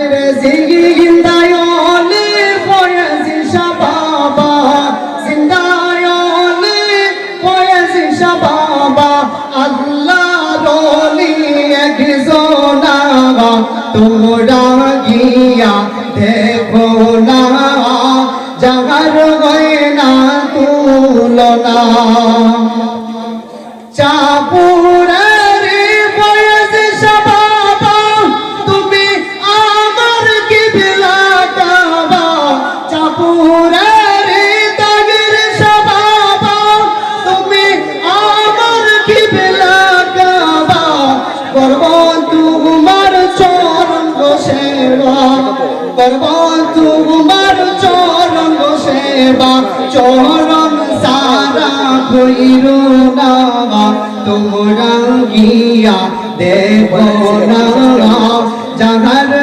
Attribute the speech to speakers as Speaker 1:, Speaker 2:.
Speaker 1: রে জিন্দায়লে ফয়েজ শাবাবা জিন্দায়লে ফয়েজ শাবাবা আল্লাহ রলি একজনা তোমরা গিয়া দেখো না যাহার হয় না তুলনা চাপুরের ফয়েজ শাবাবা তুমি আমার কিবলা কাবা চাপুরের তাগির শাবাবা তুমি আমার কিবলা কাবা করব তোমার চরণ সেবা করব তোমার চরণ সেবা চরণ সারা কইর না তোমরা গিয়া দেখো না যাহার